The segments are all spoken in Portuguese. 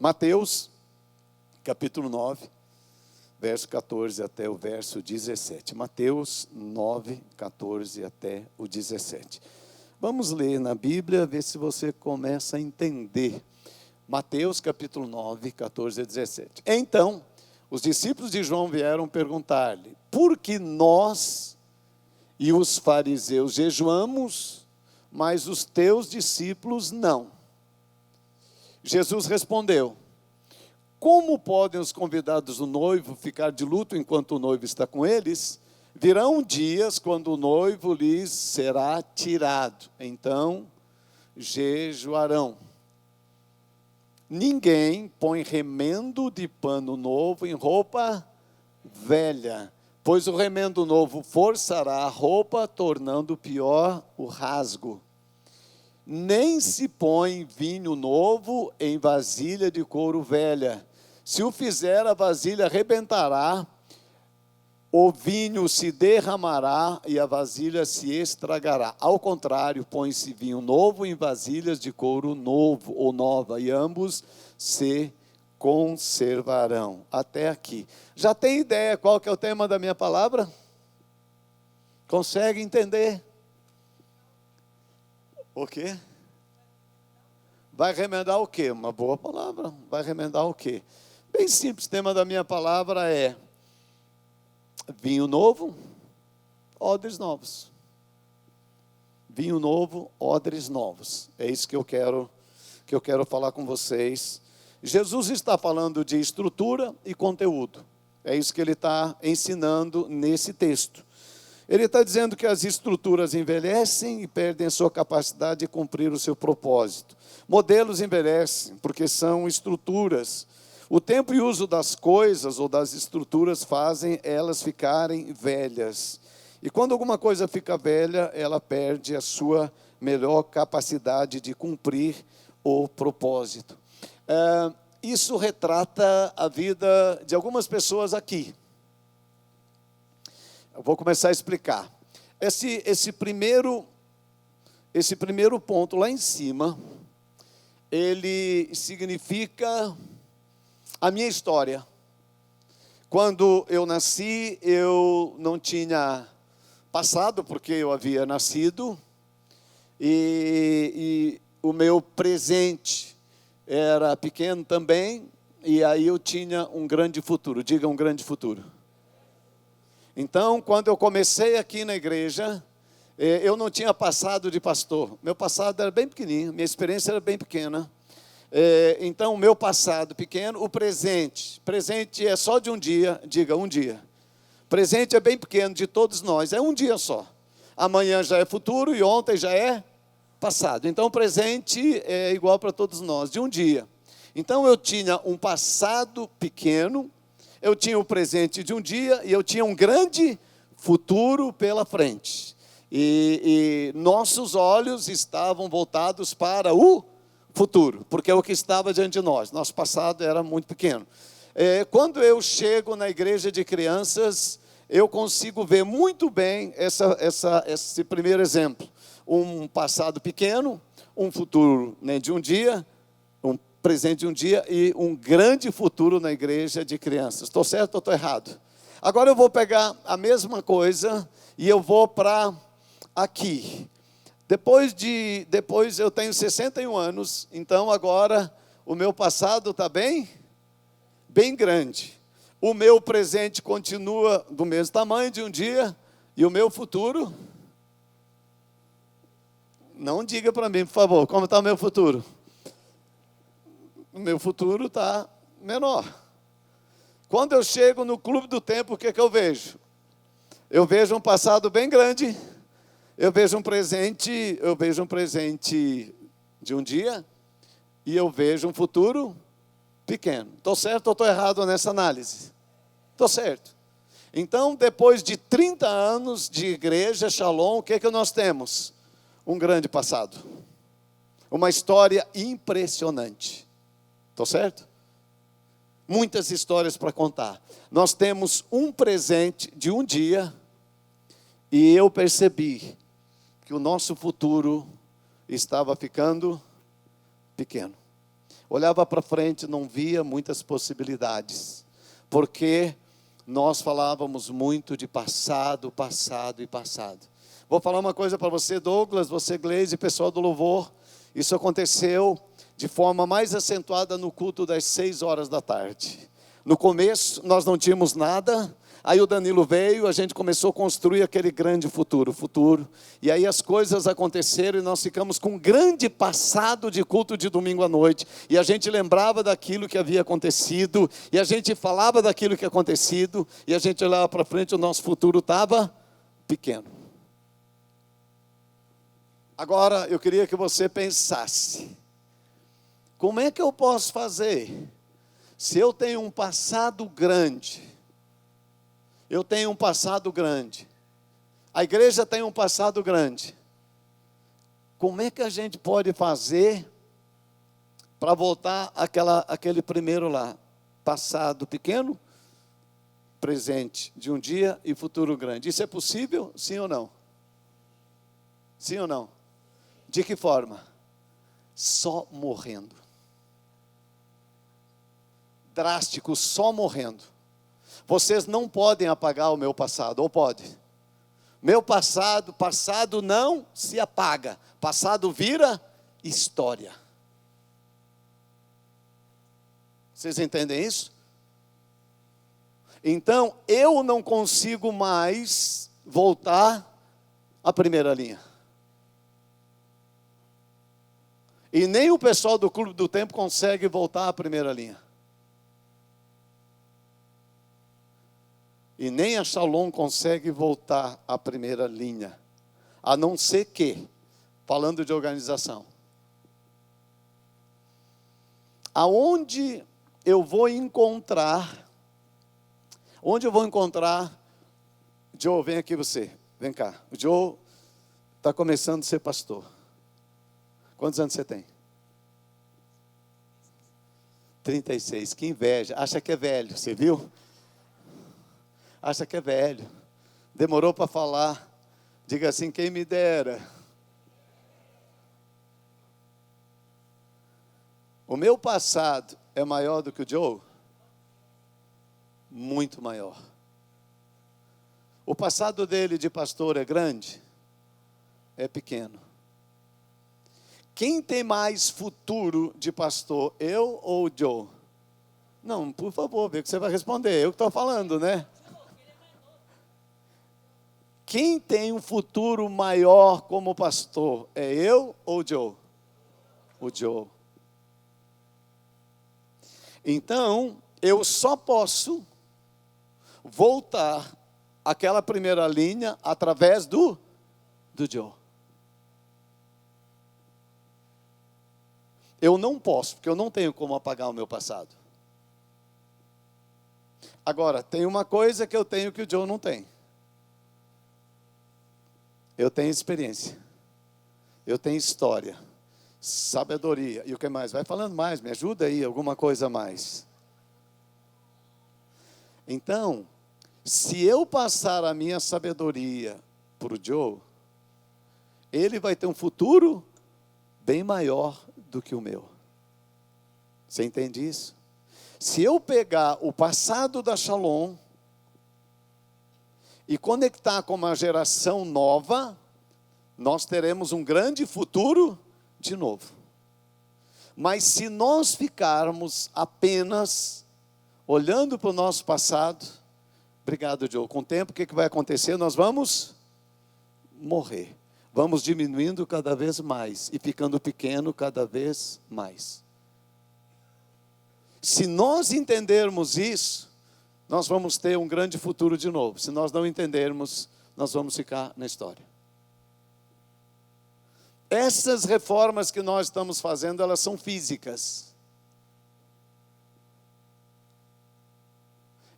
Mateus, capítulo 9, verso 14 até o verso 17. Mateus 9, 14 até o 17. Vamos ler na Bíblia, ver se você começa a entender. Mateus, capítulo 9, 14 a 17. Então, os discípulos de João vieram perguntar-lhe: por que nós e os fariseus jejuamos, mas os teus discípulos não? Jesus respondeu: como podem os convidados do noivo ficar de luto enquanto o noivo está com eles? Virão dias quando o noivo lhes será tirado, então jejuarão. Ninguém põe remendo de pano novo em roupa velha, pois o remendo novo forçará a roupa, tornando pior o rasgo. Nem se põe vinho novo em vasilha de couro velha. Se o fizer, a vasilha arrebentará, o vinho se derramará e a vasilha se estragará. Ao contrário, põe-se vinho novo em vasilhas de couro novo ou nova, e ambos se conservarão. Até aqui. Já tem ideia qual que é o tema da minha palavra? Consegue entender? O quê? Vai remendar o quê? Uma boa palavra. Vai remendar o quê? Bem simples, o tema da minha palavra é vinho novo, odres novos. Vinho novo, odres novos. É isso que eu quero falar com vocês. Jesus está falando de estrutura e conteúdo. É isso que ele está ensinando nesse texto. Ele está dizendo que as estruturas envelhecem e perdem a sua capacidade de cumprir o seu propósito. Modelos envelhecem porque são estruturas. O tempo e uso das coisas ou das estruturas fazem elas ficarem velhas. E quando alguma coisa fica velha, ela perde a sua melhor capacidade de cumprir o propósito. Isso retrata a vida de algumas pessoas aqui. Eu vou começar a explicar. Esse primeiro ponto lá em cima, ele significa a minha história. Quando eu nasci, eu não tinha passado, porque eu havia nascido, e o meu presente era pequeno também, e aí eu tinha um grande futuro. Diga, um grande futuro. Então, quando eu comecei aqui na igreja, eu não tinha passado de pastor. Meu passado era bem pequenininho, minha experiência era bem pequena. Então, o meu passado pequeno, o presente é só de um dia, diga, um dia. Presente é bem pequeno de todos nós, é um dia só. Amanhã já é futuro e ontem já é passado. Então, o presente é igual para todos nós, de um dia. Então, eu tinha um passado pequeno, eu tinha o presente de um dia e eu tinha um grande futuro pela frente. E nossos olhos estavam voltados para o futuro, porque é o que estava diante de nós. Nosso passado era muito pequeno. Quando eu chego na igreja de crianças, eu consigo ver muito bem esse primeiro exemplo. Um passado pequeno, um futuro, né, de um dia, um presente de um dia e um grande futuro na igreja de crianças. Estou certo ou estou errado? Agora eu vou pegar a mesma coisa e eu vou para aqui. Depois eu tenho 61 anos, então agora o meu passado está bem grande. O meu presente continua do mesmo tamanho de um dia, e o meu futuro, não diga para mim, por favor, como está o meu futuro? O meu futuro está menor. Quando eu chego no clube do tempo, o que eu vejo? Eu vejo um passado bem grande. Eu vejo um presente de um dia e eu vejo um futuro pequeno. Estou certo ou estou errado nessa análise? Estou certo. Então, depois de 30 anos de igreja, Shalom, o que nós temos? Um grande passado. Uma história impressionante. Estou certo? Muitas histórias para contar. Nós temos um presente de um dia e eu percebi que o nosso futuro estava ficando pequeno. olhava para frente, não via muitas possibilidades, porque nós falávamos muito de passado, passado e passado. Vou falar uma coisa para você, Douglas, você, Gleise, pessoal do louvor. Isso aconteceu de forma mais acentuada no culto das 6 horas da tarde. No começo nós não tínhamos nada, aí o Danilo veio, a gente começou a construir aquele grande futuro. E aí as coisas aconteceram e nós ficamos com um grande passado de culto de domingo à noite. E a gente lembrava daquilo que havia acontecido, e a gente falava daquilo que havia acontecido, e a gente olhava para frente, o nosso futuro estava pequeno. Agora eu queria que você pensasse, como é que eu posso fazer se eu tenho um passado grande? Eu tenho um passado grande. A igreja tem um passado grande. Como é que a gente pode fazer para voltar aquele primeiro lá? Passado pequeno, presente de um dia e futuro grande. Isso é possível? Sim ou não? Sim ou não? De que forma? Só morrendo. Drástico, só morrendo. Vocês não podem apagar o meu passado, ou pode? Meu passado não se apaga. Passado vira história. Vocês entendem isso? Então, eu não consigo mais voltar à primeira linha. E nem o pessoal do Clube do Tempo consegue voltar à primeira linha. E nem a Shalom consegue voltar à primeira linha. A não ser que, falando de organização, aonde eu vou encontrar, Joe, vem aqui você, vem cá. O Joe está começando a ser pastor. Quantos anos você tem? 36, que inveja, acha que é velho, você viu? Acha que é velho, demorou para falar, diga assim, quem me dera. O meu passado é maior do que o Joe? Muito maior. O passado dele de pastor é grande? É pequeno. Quem tem mais futuro de pastor, eu ou o Joe? Não, por favor, vê o que você vai responder, eu que estou falando, né? Quem tem um futuro maior como pastor, é eu ou o Joe? O Joe. Então, eu só posso voltar àquela primeira linha através do Joe. Eu não posso, porque eu não tenho como apagar o meu passado. Agora, tem uma coisa que eu tenho que o Joe não tem. Eu tenho experiência. Eu tenho história. Sabedoria. E o que mais? Vai falando mais, me ajuda aí, alguma coisa a mais. Então, se eu passar a minha sabedoria para o Joe, ele vai ter um futuro bem maior do que o meu. Você entende isso? Se eu pegar o passado da Shalom e conectar com uma geração nova, nós teremos um grande futuro de novo. Mas se nós ficarmos apenas olhando para o nosso passado, obrigado, Joe, com o tempo o que vai acontecer? Nós vamos morrer. Vamos diminuindo cada vez mais e ficando pequeno cada vez mais. Se nós entendermos isso, nós vamos ter um grande futuro de novo. Se nós não entendermos, nós vamos ficar na história. Essas reformas que nós estamos fazendo, elas são físicas.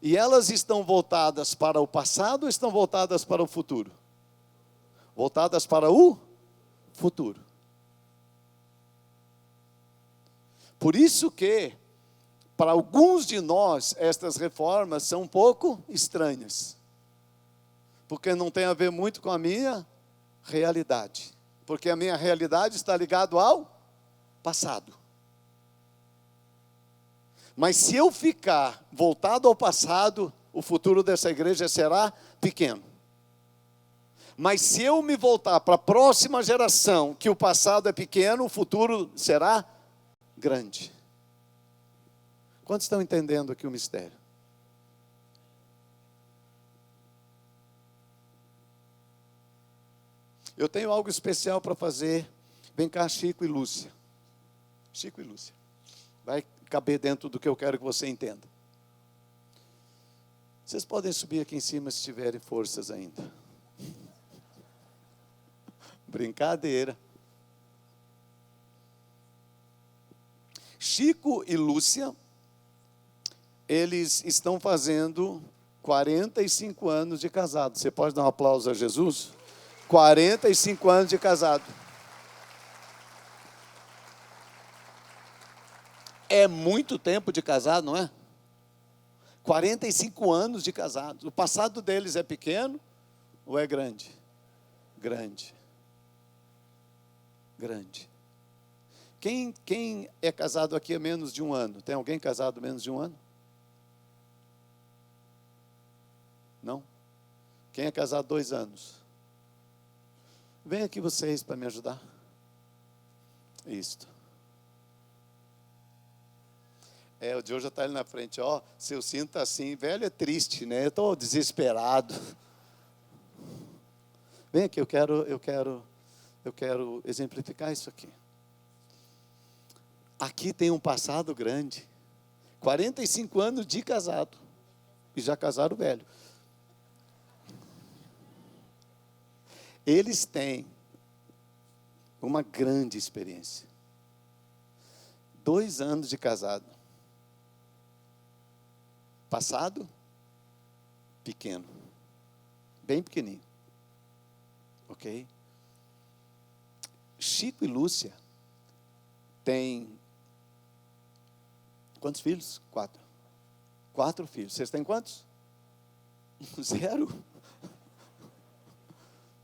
E elas estão voltadas para o passado ou estão voltadas para o futuro? Voltadas para o futuro. Por isso que, para alguns de nós, estas reformas são um pouco estranhas. Porque não tem a ver muito com a minha realidade. Porque a minha realidade está ligada ao passado. Mas se eu ficar voltado ao passado, o futuro dessa igreja será pequeno. Mas se eu me voltar para a próxima geração, que o passado é pequeno, o futuro será grande. Quantos estão entendendo aqui o mistério? Eu tenho algo especial para fazer. Vem cá, Chico e Lúcia. Chico e Lúcia. Vai caber dentro do que eu quero que você entenda. Vocês podem subir aqui em cima se tiverem forças ainda. Brincadeira. Chico e Lúcia, eles estão fazendo 45 anos de casado. Você pode dar um aplauso a Jesus? 45 anos de casado. É muito tempo de casado, não é? 45 anos de casado. O passado deles é pequeno ou é grande? Grande. Grande. Quem é casado aqui há menos de um ano? Tem alguém casado menos de um ano? Não? Quem é casado 2 anos? Vem aqui vocês para me ajudar. Isto. O Diogo já está ali na frente. Ó, seu cinto está assim, velho é triste, né? Eu estou desesperado. Vem aqui, eu quero exemplificar isso aqui. Aqui tem um passado grande. 45 anos de casado. E já casaram velho. Eles têm uma grande experiência. 2 anos de casado. Passado, pequeno. Bem pequenininho. Ok? Chico e Lúcia têm quantos filhos? 4. 4 filhos. Vocês têm quantos? 0.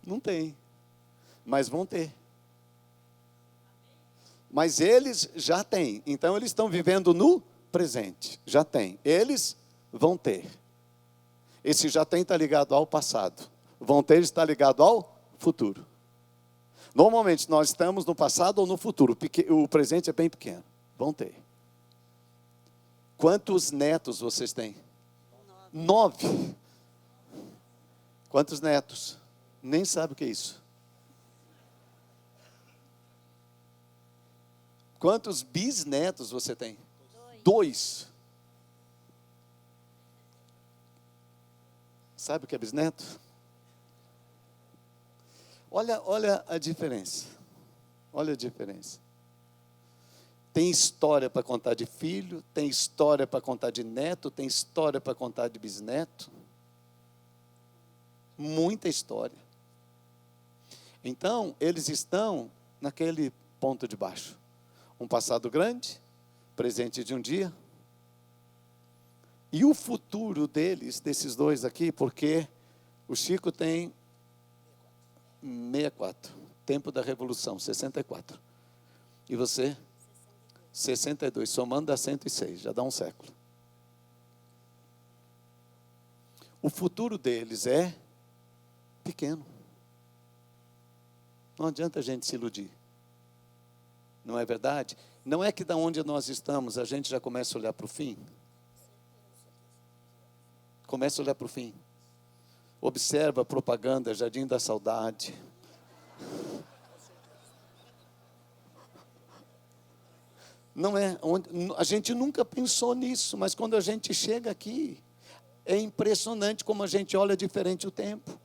Não tem. Mas vão ter. Mas eles já têm. Então eles estão vivendo no presente. Já têm. Eles vão ter. Esse já tem está ligado ao passado. Vão ter está ligado ao futuro. Normalmente nós estamos no passado ou no futuro. O presente é bem pequeno. Vão ter. Quantos netos vocês têm? 9. Quantos netos? Nem sabe o que é isso. Quantos bisnetos você tem? 2. Sabe o que é bisneto? Olha a diferença. Olha a diferença. Tem história para contar de filho, tem história para contar de neto, tem história para contar de bisneto. Muita história. Então, eles estão naquele ponto de baixo. Um passado grande, presente de um dia. E o futuro deles, desses dois aqui, porque o Chico tem 64, tempo da Revolução, 64. E você? 62, somando dá 106, já dá um século. O futuro deles é pequeno. Não adianta a gente se iludir. Não é verdade? Não é que da onde nós estamos a gente já começa a olhar para o fim? Começa a olhar para o fim. Observa a propaganda Jardim da Saudade. Não é, a gente nunca pensou nisso, mas quando a gente chega aqui, é impressionante como a gente olha diferente o tempo.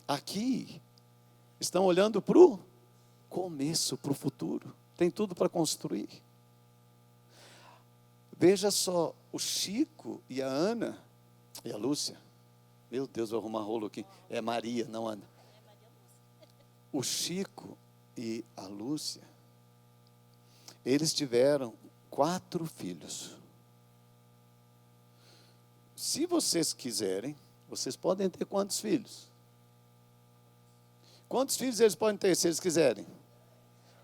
Aqui, estão olhando para o começo, para o futuro. Tem tudo para construir. Veja só, o Chico e a Ana, e a Lúcia, meu Deus, vou arrumar rolo aqui, é Maria, não Ana. O Chico e a Lúcia, eles tiveram 4 filhos. Se vocês quiserem, vocês podem ter quantos filhos? Quantos filhos eles podem ter, se eles quiserem?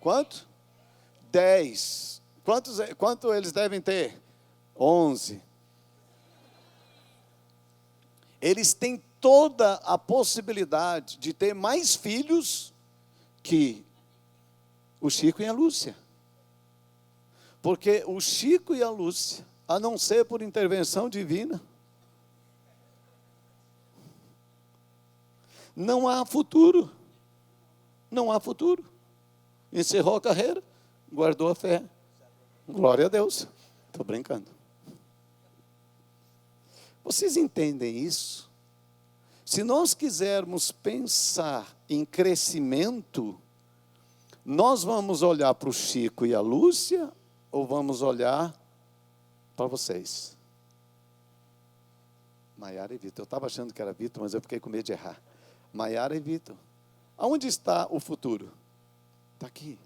Quanto? 10. Quanto eles devem ter? 11. Eles têm toda a possibilidade de ter mais filhos que o Chico e a Lúcia. Porque o Chico e a Lúcia, a não ser por intervenção divina, não há futuro. Não há futuro. Encerrou a carreira, guardou a fé. Glória a Deus. Estou brincando. Vocês entendem isso? Se nós quisermos pensar em crescimento, nós vamos olhar para o Chico e a Lúcia ou vamos olhar para vocês? Maiara e Vitor. Eu estava achando que era Vitor, mas eu fiquei com medo de errar. Maiara e Vitor. Aonde está o futuro? Está aqui.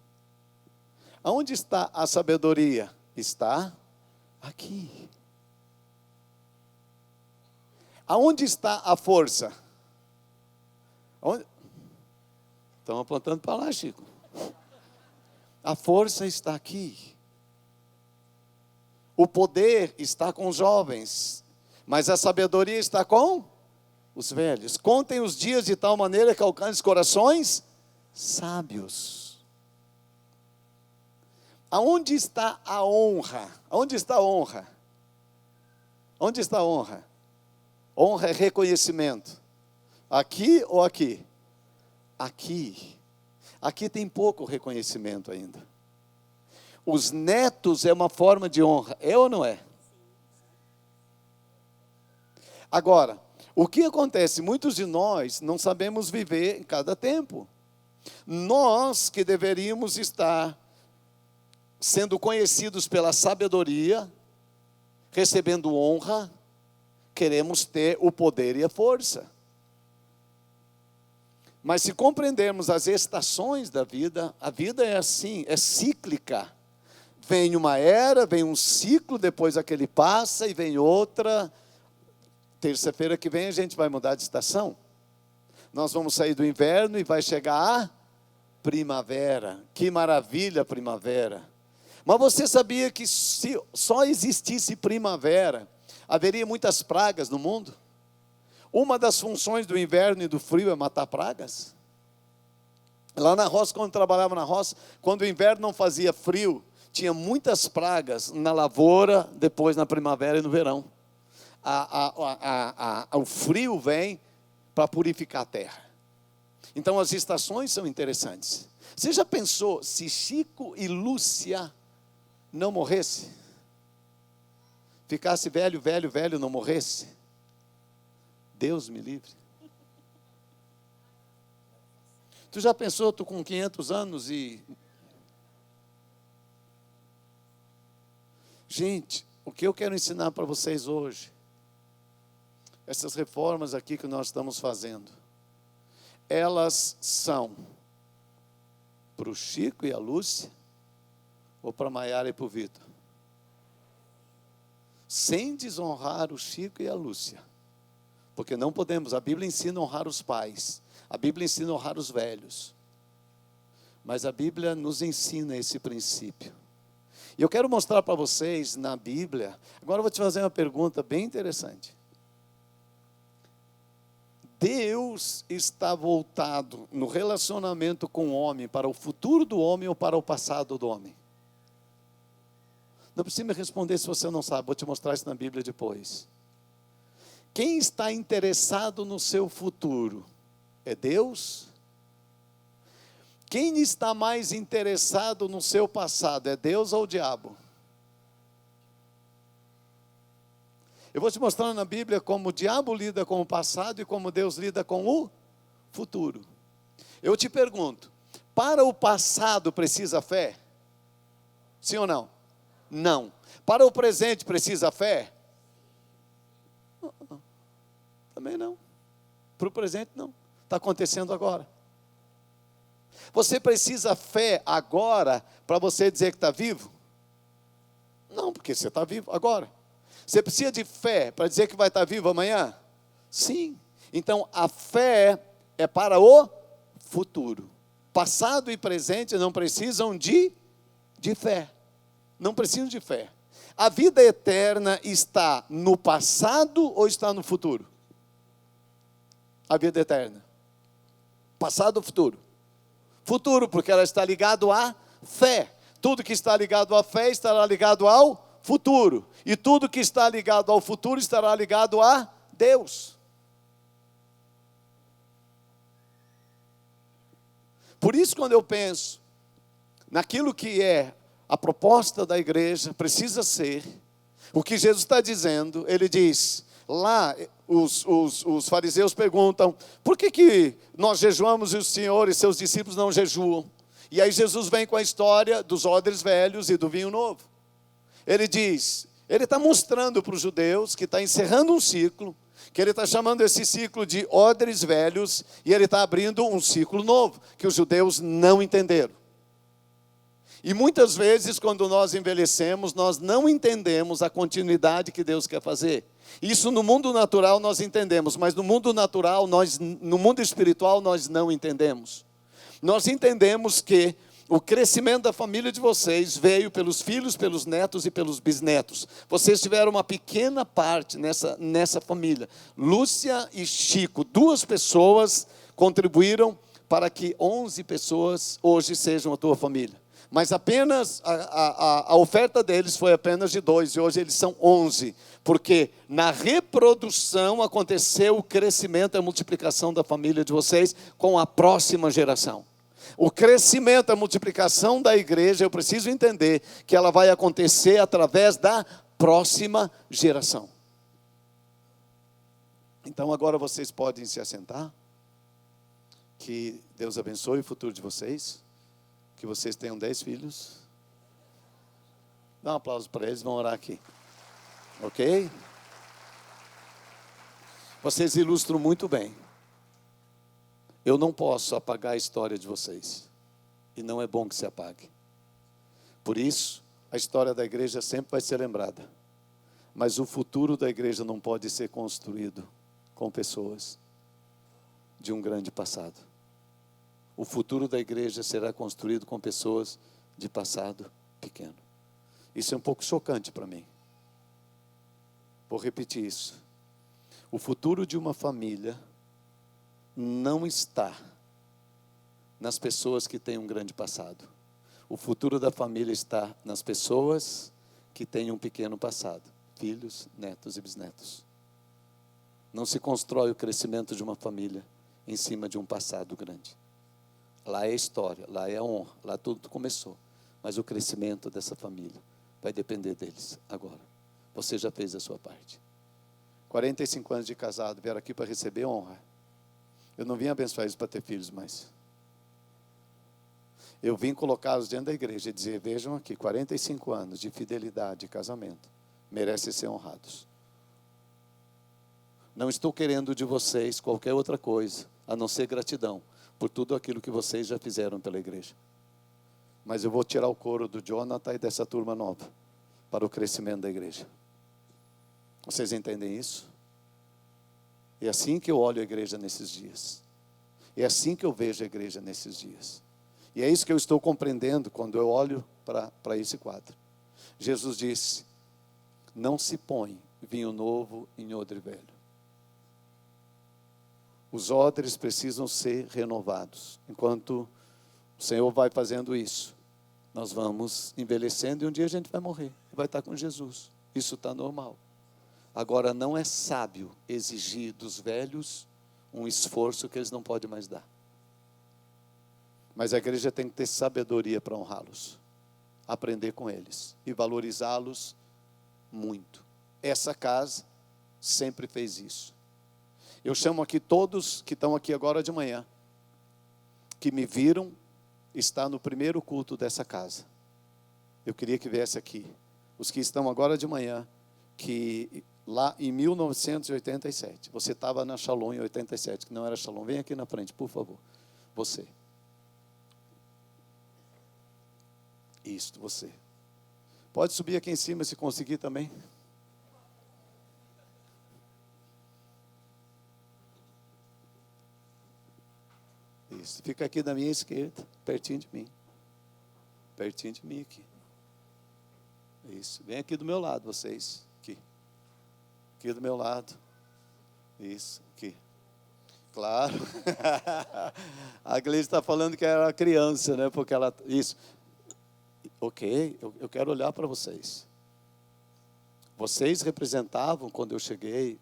Aonde está a sabedoria? Está aqui. Aonde está a força? Estão apontando para lá, Chico. A força está aqui. O poder está com os jovens, mas a sabedoria está com os velhos. Contem os dias de tal maneira que alcance corações sábios. Aonde está a honra? Onde está a honra? Onde está a honra? Honra é reconhecimento. Aqui ou aqui? Aqui. Aqui tem pouco reconhecimento ainda. Os netos é uma forma de honra, é ou não é? Agora, o que acontece? Muitos de nós não sabemos viver em cada tempo. Nós que deveríamos estar sendo conhecidos pela sabedoria, recebendo honra, queremos ter o poder e a força. Mas se compreendermos as estações da vida, a vida é assim, é cíclica. Vem uma era, vem um ciclo, depois aquele passa e vem outra. Terça-feira que vem a gente vai mudar de estação. Nós vamos sair do inverno e vai chegar a primavera. Que maravilha, primavera. Mas você sabia que se só existisse primavera, haveria muitas pragas no mundo? Uma das funções do inverno e do frio é matar pragas. Lá na roça, quando eu trabalhava na roça, quando o inverno não fazia frio, tinha muitas pragas na lavoura, depois na primavera e no verão. O frio vem para purificar a terra. Então as estações são interessantes. Você já pensou se Chico e Lúcia não morresse? Ficasse velho, não morresse? Deus me livre. Tu já pensou, tu com 500 anos e... Gente, o que eu quero ensinar para vocês hoje, essas reformas aqui que nós estamos fazendo, elas são para o Chico e a Lúcia, ou para a Maiara e para o Vitor? Sem desonrar o Chico e a Lúcia. Porque não podemos, a Bíblia ensina a honrar os pais, a Bíblia ensina a honrar os velhos, mas a Bíblia nos ensina esse princípio. E eu quero mostrar para vocês na Bíblia, agora eu vou te fazer uma pergunta bem interessante. Deus está voltado no relacionamento com o homem para o futuro do homem ou para o passado do homem? Não precisa me responder se você não sabe, vou te mostrar isso na Bíblia depois. Quem está interessado no seu futuro? É Deus? Quem está mais interessado no seu passado? É Deus ou o diabo? Eu vou te mostrar na Bíblia como o diabo lida com o passado e como Deus lida com o futuro. Eu te pergunto, para o passado precisa fé? Sim ou não? Não. Para o presente precisa fé? Também não. Para o presente não. Está acontecendo agora. Você precisa fé agora para você dizer que está vivo? Não, porque você está vivo agora. Você precisa de fé para dizer que vai estar vivo amanhã? Sim. Então a fé é para o futuro. Passado e presente não precisam de fé. Não precisam de fé. A vida eterna está no passado ou está no futuro? A vida eterna. Passado ou futuro? Futuro, porque ela está ligada à fé. Tudo que está ligado à fé estará ligado ao futuro. E tudo que está ligado ao futuro estará ligado a Deus. Por isso, quando eu penso naquilo que é a proposta da igreja, precisa ser o que Jesus está dizendo. Ele diz, lá os fariseus perguntam, por que nós jejuamos e o Senhor e seus discípulos não jejuam? E aí Jesus vem com a história dos odres velhos e do vinho novo. Ele diz, ele está mostrando para os judeus que está encerrando um ciclo, que ele está chamando esse ciclo de odres velhos, e ele está abrindo um ciclo novo, que os judeus não entenderam. E muitas vezes, quando nós envelhecemos, nós não entendemos a continuidade que Deus quer fazer. Isso no mundo natural nós entendemos, mas no mundo natural, no mundo espiritual, nós não entendemos. Nós entendemos que o crescimento da família de vocês veio pelos filhos, pelos netos e pelos bisnetos. Vocês tiveram uma pequena parte nessa família. Lúcia e Chico, 2 pessoas contribuíram para que 11 pessoas hoje sejam a tua família. Mas apenas a oferta deles foi apenas de 2, e hoje eles são 11. Porque na reprodução aconteceu o crescimento e a multiplicação da família de vocês com a próxima geração. O crescimento, a multiplicação da igreja, eu preciso entender que ela vai acontecer através da próxima geração. Então agora vocês podem se assentar. Que Deus abençoe o futuro de vocês. Que vocês tenham 10 filhos. Dá um aplauso para eles, vão orar aqui. Ok? Vocês ilustram muito bem. Eu não posso apagar a história de vocês. E não é bom que se apague. Por isso, a história da igreja sempre vai ser lembrada. Mas o futuro da igreja não pode ser construído com pessoas de um grande passado. O futuro da igreja será construído com pessoas de passado pequeno. Isso é um pouco chocante para mim. Vou repetir isso. O futuro de uma família não está nas pessoas que têm um grande passado. O futuro da família está nas pessoas que têm um pequeno passado. Filhos, netos e bisnetos. Não se constrói o crescimento de uma família em cima de um passado grande. Lá é a história, lá é a honra, lá tudo começou. Mas o crescimento dessa família vai depender deles agora. Você já fez a sua parte. 45 anos de casado, vieram aqui para receber honra. Eu não vim abençoar eles para ter filhos mais. Eu vim colocá-los dentro da igreja e dizer, vejam aqui, 45 anos de fidelidade e casamento, merecem ser honrados. Não estou querendo de vocês qualquer outra coisa, a não ser gratidão, por tudo aquilo que vocês já fizeram pela igreja. Mas eu vou tirar o couro do Jonathan e dessa turma nova, para o crescimento da igreja. Vocês entendem isso? É assim que eu olho a igreja nesses dias. É assim que eu vejo a igreja nesses dias. E é isso que eu estou compreendendo quando eu olho para esse quadro. Jesus disse, não se põe vinho novo em odre velho. Os odres precisam ser renovados. Enquanto o Senhor vai fazendo isso, nós vamos envelhecendo e um dia a gente vai morrer. E vai estar com Jesus. Isso está normal. Agora, não é sábio exigir dos velhos um esforço que eles não podem mais dar. Mas a igreja tem que ter sabedoria para honrá-los, aprender com eles e valorizá-los muito. Essa casa sempre fez isso. Eu chamo aqui todos que estão aqui agora de manhã, que me viram, está no primeiro culto dessa casa. Eu queria que viesse aqui. Os que estão agora de manhã, que lá em 1987, você estava na Shalom em 87, que não era Shalom, vem aqui na frente, por favor. Você. Isto, você. Pode subir aqui em cima se conseguir também. Isso, fica aqui da minha esquerda, pertinho de mim. Pertinho de mim aqui. Isso. Vem aqui do meu lado, vocês. Aqui. Aqui do meu lado. Isso. Aqui. Claro. A Gleice está falando que era criança, né? Porque ela... Isso. Ok, eu quero olhar para vocês. Vocês representavam, quando eu cheguei,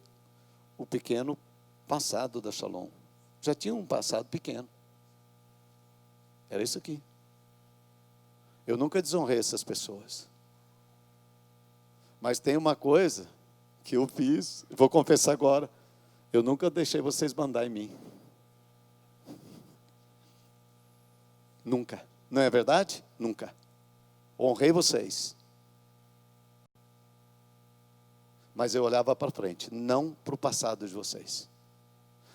o pequeno passado da Shalom. Já tinha um passado pequeno. Era isso aqui. Eu nunca desonrei essas pessoas. Mas tem uma coisa que eu fiz, vou confessar agora, eu nunca deixei vocês mandar em mim. Nunca. Não é verdade? Nunca. Honrei vocês. Mas eu olhava para frente, não para o passado de vocês.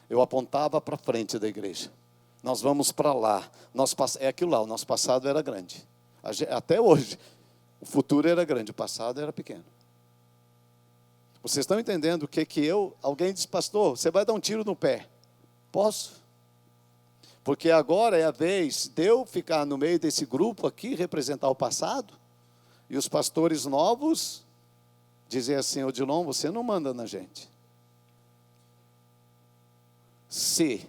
Eu apontava para frente da igreja. Nós vamos para lá. É aquilo lá, o nosso passado era grande. Até hoje, o futuro era grande, o passado era pequeno. Vocês estão entendendo o que alguém disse, pastor, você vai dar um tiro no pé. Posso? Porque agora é a vez de eu ficar no meio desse grupo aqui, representar o passado, e os pastores novos dizer assim, Odilon, você não manda na gente. Se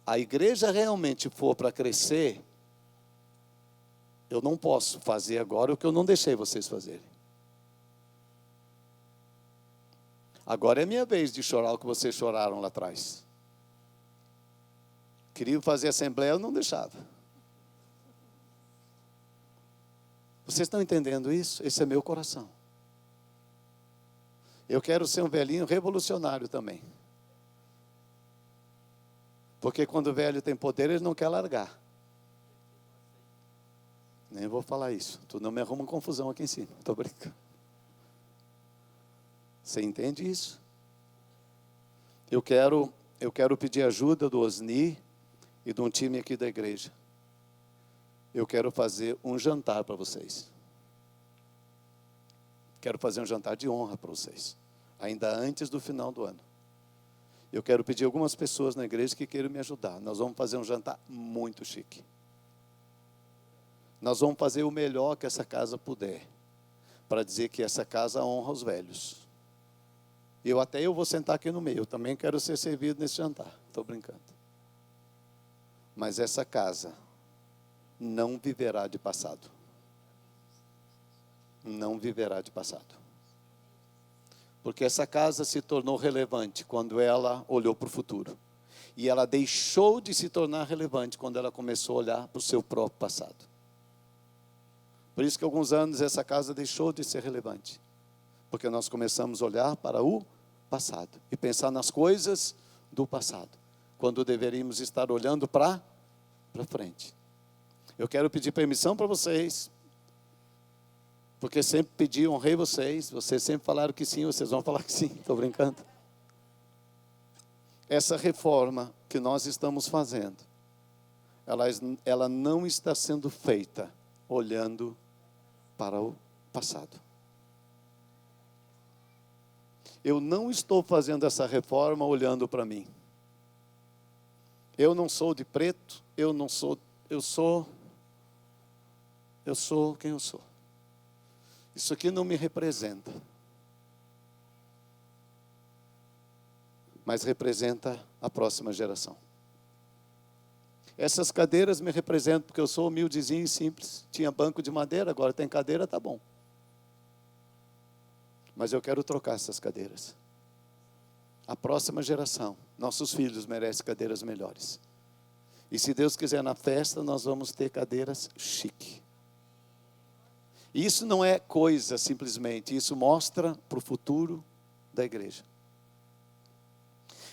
a igreja realmente for para crescer, eu não posso fazer agora o que eu não deixei vocês fazerem. Agora é minha vez de chorar o que vocês choraram lá atrás. Queriam fazer assembleia, eu não deixava. Vocês estão entendendo isso? Esse é meu coração. Eu quero ser um velhinho revolucionário também. Porque quando o velho tem poder, ele não quer largar. Nem vou falar isso. Tu não me arruma confusão aqui em cima. Estou brincando. Você entende isso? Eu quero pedir ajuda do Osni e de um time aqui da igreja. Eu quero fazer um jantar para vocês. Quero fazer um jantar de honra para vocês. Ainda antes do final do ano. Eu quero pedir algumas pessoas na igreja que queiram me ajudar. Nós vamos fazer um jantar muito chique. Nós vamos fazer o melhor que essa casa puder. Para dizer que essa casa honra os velhos. Eu vou sentar aqui no meio. Eu também quero ser servido nesse jantar. Estou brincando. Mas essa casa não viverá de passado. Não viverá de passado. Porque essa casa se tornou relevante quando ela olhou para o futuro. E ela deixou de se tornar relevante quando ela começou a olhar para o seu próprio passado. Por isso que há alguns anos essa casa deixou de ser relevante. Porque nós começamos a olhar para o passado. E pensar nas coisas do passado. Quando deveríamos estar olhando para frente. Eu quero pedir permissão para vocês. Porque sempre pedi, honrei vocês. Vocês sempre falaram que sim, vocês vão falar que sim. Estou brincando. Essa reforma que nós estamos fazendo, ela não está sendo feita olhando para o passado. Eu não estou fazendo essa reforma olhando para mim. Eu não sou de preto, eu sou quem eu sou. Isso aqui não me representa. Mas representa a próxima geração. Essas cadeiras me representam porque eu sou humildezinho e simples. Tinha banco de madeira, agora tem cadeira, tá bom. Mas eu quero trocar essas cadeiras. A próxima geração, nossos filhos merecem cadeiras melhores. E se Deus quiser, na festa, nós vamos ter cadeiras chique. Isso não é coisa simplesmente, isso mostra para o futuro da igreja.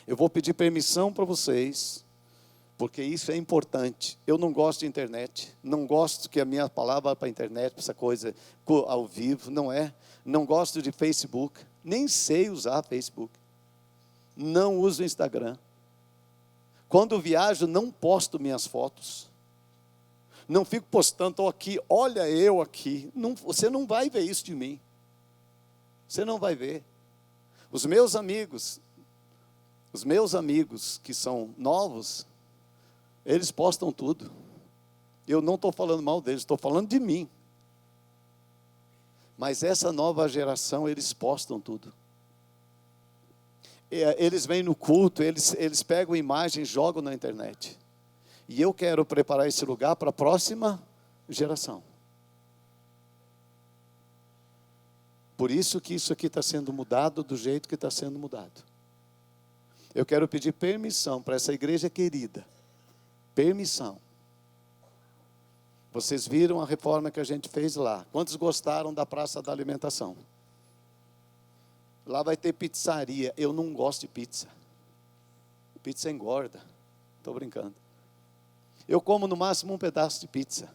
Eu vou pedir permissão para vocês, porque isso é importante. Eu não gosto de internet, não gosto que a minha palavra vá para a internet, para essa coisa ao vivo, não é. Não gosto de Facebook, nem sei usar Facebook. Não uso Instagram. Quando viajo, não posto minhas fotos. Não fico postando, estou aqui, olha eu aqui. Não, você não vai ver isso de mim. Você não vai ver. Os meus amigos que são novos, eles postam tudo. Eu não estou falando mal deles, estou falando de mim. Mas essa nova geração, eles postam tudo. Eles vêm no culto, eles pegam imagens, jogam na internet. E eu quero preparar esse lugar para a próxima geração. Por isso que isso aqui está sendo mudado do jeito que está sendo mudado. Eu quero pedir permissão para essa igreja querida. Permissão. Vocês viram a reforma que a gente fez lá. Quantos gostaram da praça da alimentação? Lá vai ter pizzaria. Eu não gosto de pizza. Pizza engorda. Estou brincando. Eu como no máximo um pedaço de pizza.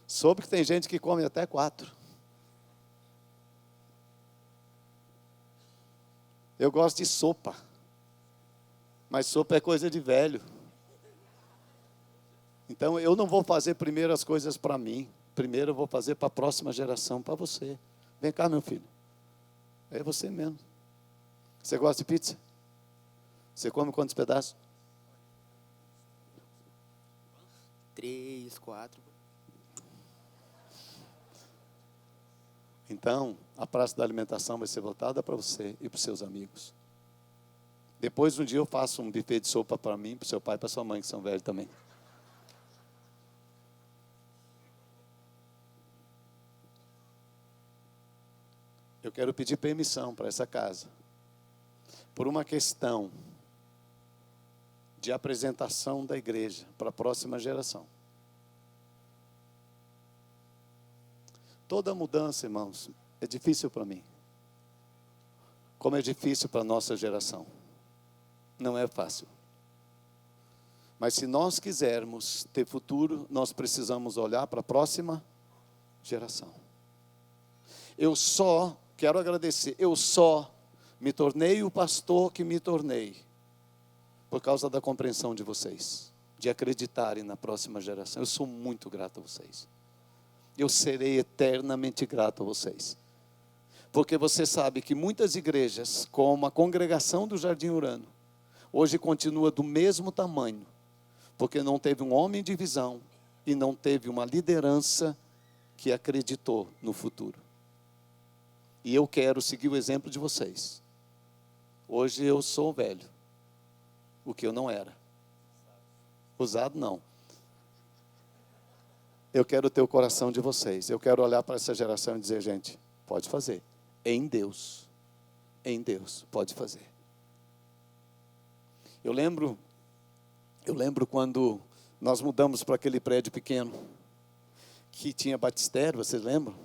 Soube que tem gente que come até 4. Eu gosto de sopa. Mas sopa é coisa de velho. Então eu não vou fazer primeiro as coisas para mim. Primeiro eu vou fazer para a próxima geração, para você. Vem cá, meu filho. É você mesmo. Você gosta de pizza? Você come quantos pedaços? 3, 4. Então, a praça da alimentação vai ser voltada para você e para os seus amigos. Depois, um dia eu faço um buffet de sopa para mim, para o seu pai e para a sua mãe, que são velhos também. Eu quero pedir permissão para essa casa. Por uma questão de apresentação da igreja para a próxima geração. Toda mudança, irmãos, é difícil para mim. Como é difícil para a nossa geração. Não é fácil. Mas se nós quisermos ter futuro, nós precisamos olhar para a próxima geração. Eu só quero agradecer, eu só me tornei o pastor que me tornei por causa da compreensão de vocês, de acreditarem na próxima geração. Eu sou muito grato a vocês. Eu serei eternamente grato a vocês. Porque você sabe que muitas igrejas, como a congregação do Jardim Urano, hoje continua do mesmo tamanho, porque não teve um homem de visão e não teve uma liderança que acreditou no futuro. E eu quero seguir o exemplo de vocês. Hoje eu sou velho, o que eu não era. Usado não. Eu quero ter o coração de vocês. Eu quero olhar para essa geração e dizer, gente, pode fazer. Em Deus, pode fazer. Eu lembro quando nós mudamos para aquele prédio pequeno, que tinha batistério, vocês lembram?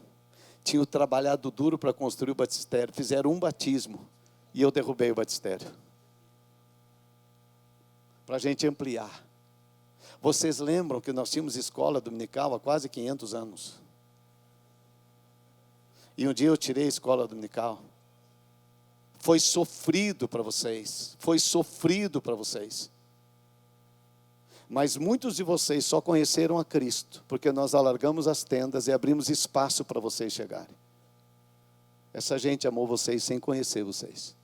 Tinham trabalhado duro para construir o batistério, fizeram um batismo, e eu derrubei o batistério. Para a gente ampliar. Vocês lembram que nós tínhamos escola dominical há quase 500 anos? E um dia eu tirei a escola dominical. Foi sofrido para vocês. Foi sofrido para vocês. Mas muitos de vocês só conheceram a Cristo, porque nós alargamos as tendas e abrimos espaço para vocês chegarem. Essa gente amou vocês sem conhecer vocês.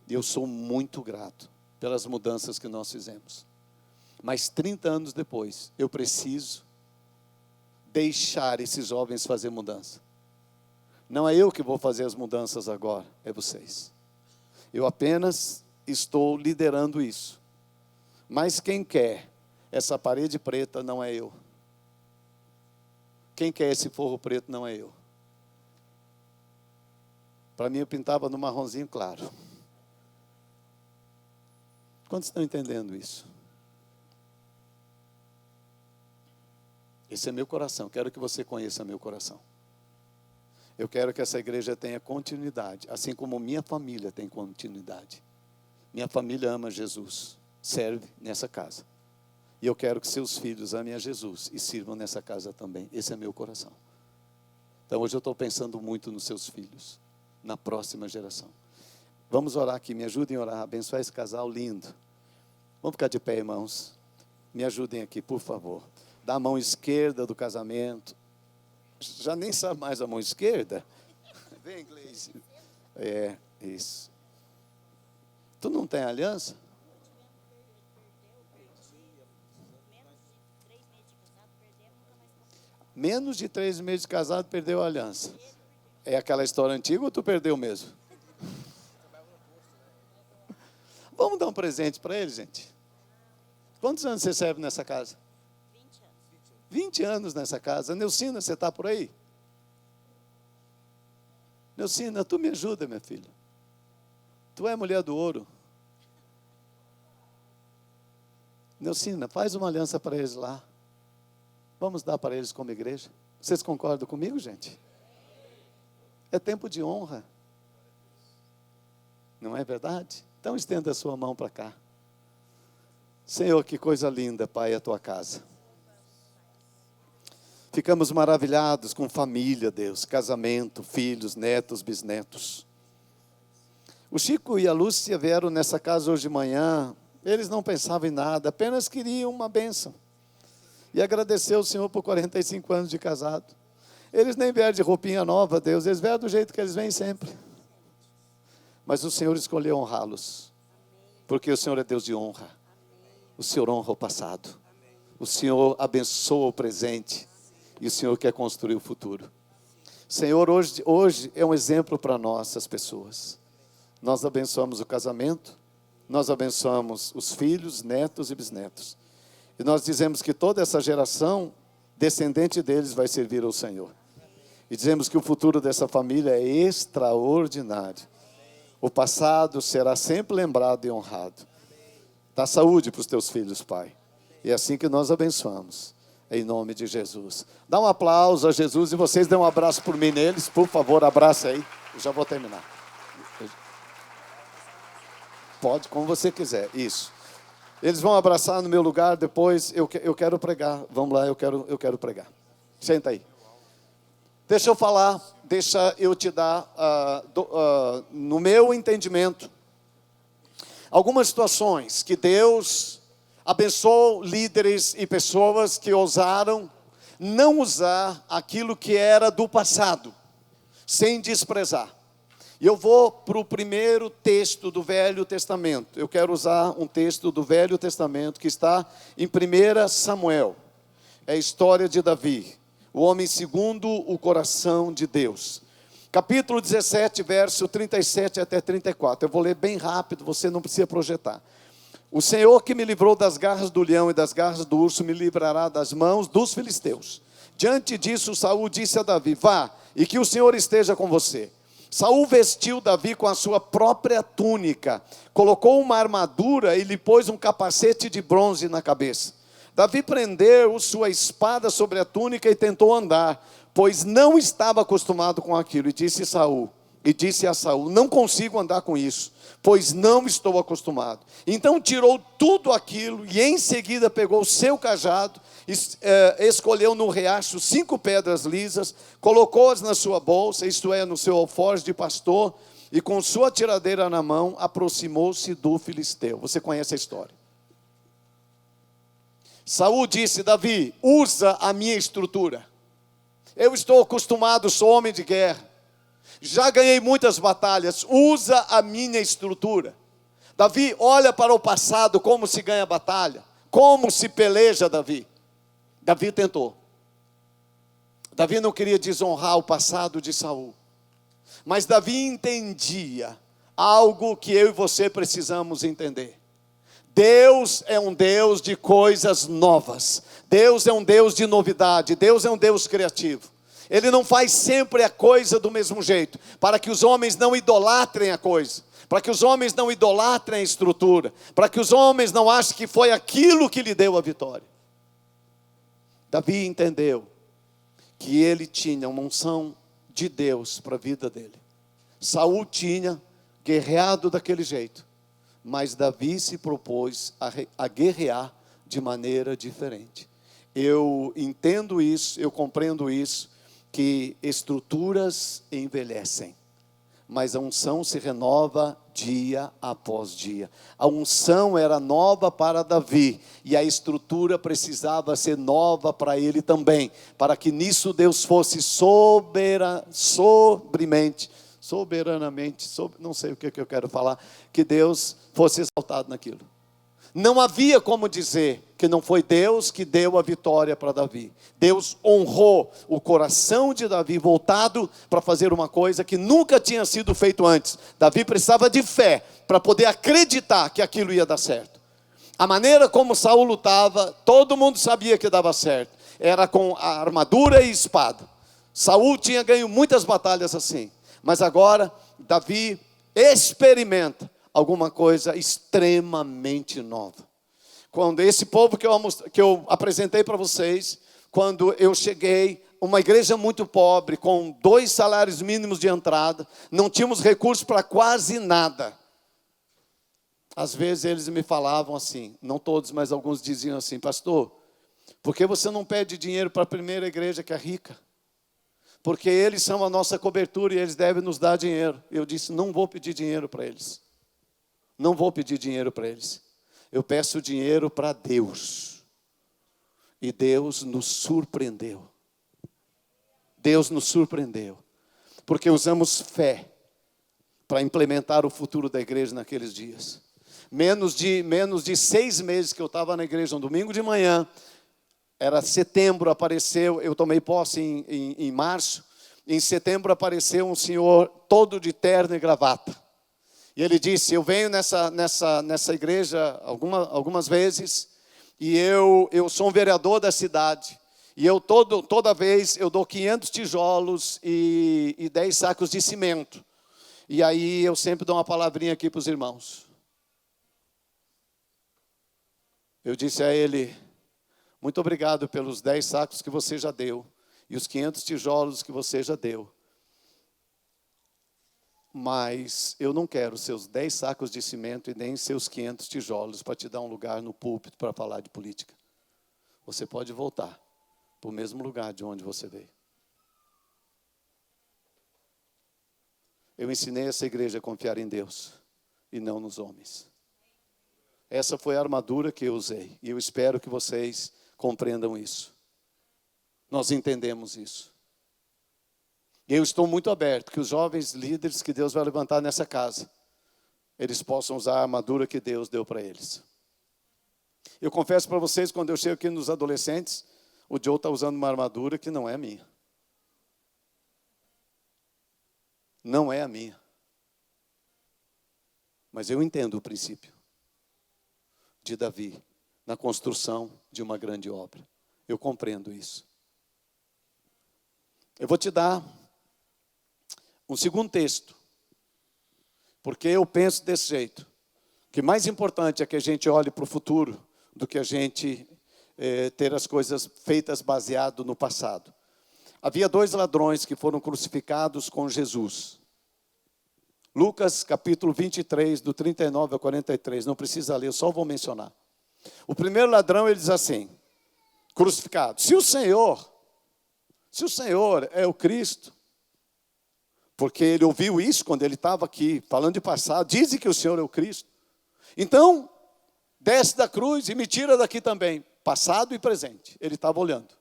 E eu sou muito grato pelas mudanças que nós fizemos. Mas 30 anos depois, eu preciso deixar esses jovens fazer mudança. Não é eu que vou fazer as mudanças agora, é vocês. Eu apenas estou liderando isso. Mas quem quer essa parede preta não é eu. Quem quer esse forro preto não é eu. Para mim eu pintava no marronzinho claro. Quantos estão entendendo isso? Esse é meu coração, quero que você conheça meu coração. Eu quero que essa igreja tenha continuidade, assim como minha família tem continuidade. Minha família ama Jesus, serve nessa casa. E eu quero que seus filhos amem a Jesus e sirvam nessa casa também. Esse é meu coração. Então hoje eu estou pensando muito nos seus filhos, na próxima geração. Vamos orar aqui, me ajudem a orar, abençoar esse casal lindo. Vamos ficar de pé, irmãos. Me ajudem aqui, por favor. Da mão esquerda do casamento. Já nem sabe mais a mão esquerda? Vem, Gleice. É, isso. Tu não tem aliança? Menos de 3 meses de casado, perdeu a aliança. É aquela história antiga ou tu perdeu mesmo? Vamos dar um presente para ele, gente. Quantos anos você serve nessa casa? 20 anos. 20 anos nessa casa. Neucina, você está por aí? Neucina, tu me ajuda, minha filha. Tu é mulher do ouro. Neucina, faz uma aliança para eles lá. Vamos dar para eles como igreja. Vocês concordam comigo, gente? É tempo de honra. Não é verdade? Então estenda a sua mão para cá. Senhor, que coisa linda, Pai, a tua casa. Ficamos maravilhados com família, Deus, casamento, filhos, netos, bisnetos. O Chico e a Lúcia vieram nessa casa hoje de manhã. Eles não pensavam em nada, apenas queriam uma bênção. E agradecer ao Senhor por 45 anos de casado. Eles nem vieram de roupinha nova, Deus, eles vieram do jeito que eles vêm sempre. Mas o Senhor escolheu honrá-los, porque o Senhor é Deus de honra. O Senhor honra o passado. O Senhor abençoa o presente. E o Senhor quer construir o futuro. Senhor, hoje é um exemplo para nós, as pessoas. Nós abençoamos o casamento, nós abençoamos os filhos, netos e bisnetos. E nós dizemos que toda essa geração, descendente deles, vai servir ao Senhor. E dizemos que o futuro dessa família é extraordinário. O passado será sempre lembrado e honrado. Dá saúde para os teus filhos, Pai. E é assim que nós abençoamos. Em nome de Jesus. Dá um aplauso a Jesus e vocês dêem um abraço por mim neles. Por favor, abraça aí. Eu já vou terminar. Pode, como você quiser. Isso. Eles vão abraçar no meu lugar, depois eu quero pregar. Vamos lá, eu quero pregar. Senta aí. Deixa eu falar, deixa eu te dar, no meu entendimento, algumas situações que Deus abençoou líderes e pessoas que ousaram não usar aquilo que era do passado, sem desprezar. E eu vou para o primeiro texto do Velho Testamento. Eu quero usar um texto do Velho Testamento que está em 1 Samuel. É a história de Davi, o homem segundo o coração de Deus. Capítulo 17, verso 37 até 34. Eu vou ler bem rápido, você não precisa projetar. O Senhor que me livrou das garras do leão e das garras do urso, me livrará das mãos dos filisteus. Diante disso, Saul disse a Davi: vá, e que o Senhor esteja com você. Saul vestiu Davi com a sua própria túnica, colocou uma armadura e lhe pôs um capacete de bronze na cabeça. Davi prendeu sua espada sobre a túnica e tentou andar, pois não estava acostumado com aquilo. E disse a Saul: não consigo andar com isso, pois não estou acostumado. Então tirou tudo aquilo e em seguida pegou o seu cajado, escolheu no riacho 5 pedras lisas, colocou-as na sua bolsa, isto é, no seu alforje de pastor, e com sua tiradeira na mão, aproximou-se do filisteu. Você conhece a história. Saul disse: Davi, usa a minha estrutura. Eu estou acostumado, sou homem de guerra. Já ganhei muitas batalhas, usa a minha estrutura. Davi olha para o passado, como se ganha batalha, como se peleja Davi. Davi tentou. Davi não queria desonrar o passado de Saul. Mas Davi entendia algo que eu e você precisamos entender. Deus é um Deus de coisas novas. Deus é um Deus de novidade. Deus é um Deus criativo. Ele não faz sempre a coisa do mesmo jeito, para que os homens não idolatrem a coisa, para que os homens não idolatrem a estrutura, para que os homens não achem que foi aquilo que lhe deu a vitória. Davi entendeu que ele tinha uma unção de Deus para a vida dele. Saul tinha guerreado daquele jeito, mas Davi se propôs a guerrear de maneira diferente. Eu entendo isso, eu compreendo isso, que estruturas envelhecem, mas a unção se renova dia após dia. A unção era nova para Davi, e a estrutura precisava ser nova para ele também, para que nisso Deus fosse soberanamente, não sei o que eu quero falar, que Deus fosse exaltado naquilo. Não havia como dizer que não foi Deus que deu a vitória para Davi. Deus honrou o coração de Davi voltado para fazer uma coisa que nunca tinha sido feito antes. Davi precisava de fé para poder acreditar que aquilo ia dar certo. A maneira como Saul lutava, todo mundo sabia que dava certo. Era com a armadura e espada. Saul tinha ganho muitas batalhas assim. Mas agora, Davi experimenta alguma coisa extremamente nova. Quando esse povo que eu apresentei para vocês, quando eu cheguei, uma igreja muito pobre, com 2 salários mínimos de entrada, não tínhamos recursos para quase nada. Às vezes eles me falavam assim, não todos, mas alguns diziam assim: pastor, por que você não pede dinheiro para a primeira igreja que é rica? Porque eles são a nossa cobertura e eles devem nos dar dinheiro. Eu disse: não vou pedir dinheiro para eles. Não vou pedir dinheiro para eles. Eu peço dinheiro para Deus. E Deus nos surpreendeu. Deus nos surpreendeu. Porque usamos fé para implementar o futuro da igreja naqueles dias. Menos de 6 meses que eu estava na igreja, um domingo de manhã, era setembro, apareceu, eu tomei posse em março, em setembro apareceu um senhor todo de terno e gravata. E ele disse: eu venho nessa igreja algumas vezes, e eu sou um vereador da cidade, e eu toda vez eu dou 500 tijolos e 10 sacos de cimento. E aí eu sempre dou uma palavrinha aqui para os irmãos. Eu disse a ele: muito obrigado pelos 10 sacos que você já deu, e os 500 tijolos que você já deu. Mas eu não quero seus 10 sacos de cimento e nem seus 500 tijolos para te dar um lugar no púlpito para falar de política. Você pode voltar para o mesmo lugar de onde você veio. Eu ensinei essa igreja a confiar em Deus e não nos homens. Essa foi a armadura que eu usei, e eu espero que vocês compreendam isso. Nós entendemos isso. E eu estou muito aberto que os jovens líderes que Deus vai levantar nessa casa, eles possam usar a armadura que Deus deu para eles. Eu confesso para vocês, quando eu chego aqui nos adolescentes, o Joe está usando uma armadura que não é minha. Não é a minha. Mas eu entendo o princípio de Davi na construção de uma grande obra. Eu compreendo isso. Eu vou te dar um segundo texto, porque eu penso desse jeito, que mais importante é que a gente olhe para o futuro do que a gente ter as coisas feitas baseado no passado. Havia 2 ladrões que foram crucificados com Jesus. Lucas capítulo 23, do 39 ao 43, não precisa ler, eu só vou mencionar. O primeiro ladrão, ele diz assim, crucificado: se o Senhor é o Cristo, porque ele ouviu isso quando ele estava aqui, falando de passado, dizem que o Senhor é o Cristo, então, desce da cruz e me tira daqui também, passado e presente. Ele estava olhando.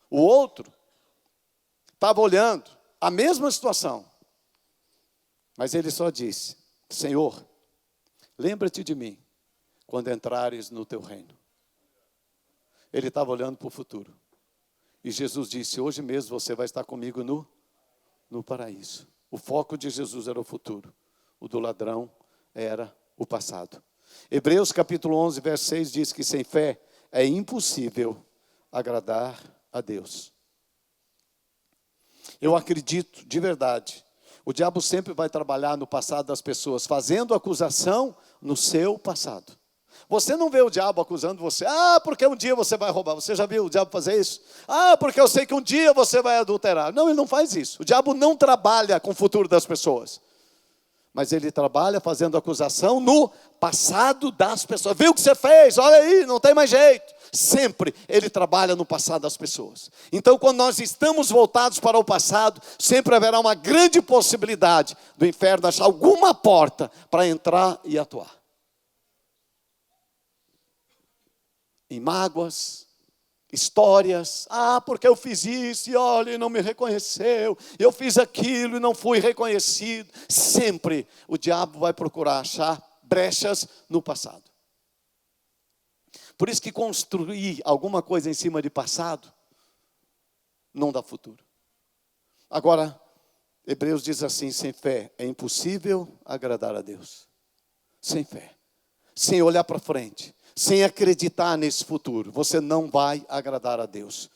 O outro estava olhando a mesma situação, mas ele só disse: Senhor, lembra-te de mim quando entrares no teu reino. Ele estava olhando para o futuro. E Jesus disse: hoje mesmo você vai estar comigo no paraíso. O foco de Jesus era o futuro. O do ladrão era o passado. Hebreus capítulo 11, verso 6 diz que sem fé é impossível agradar a Deus. Eu acredito de verdade. O diabo sempre vai trabalhar no passado das pessoas, fazendo acusação no seu passado. Você não vê o diabo acusando você: ah, porque um dia você vai roubar. Você já viu o diabo fazer isso? Ah, porque eu sei que um dia você vai adulterar. Não, ele não faz isso. O diabo não trabalha com o futuro das pessoas. Mas ele trabalha fazendo acusação no passado das pessoas. Viu o que você fez? Olha aí, não tem mais jeito. Sempre ele trabalha no passado das pessoas. Então, quando nós estamos voltados para o passado, sempre haverá uma grande possibilidade do inferno achar alguma porta para entrar e atuar. Em mágoas, histórias: ah, porque eu fiz isso e olha, ele não me reconheceu, eu fiz aquilo e não fui reconhecido. Sempre o diabo vai procurar achar brechas no passado. Por isso que construir alguma coisa em cima de passado não dá futuro. Agora, Hebreus diz assim: sem fé é impossível agradar a Deus. Sem fé, sem olhar para frente, sem acreditar nesse futuro, você não vai agradar a Deus.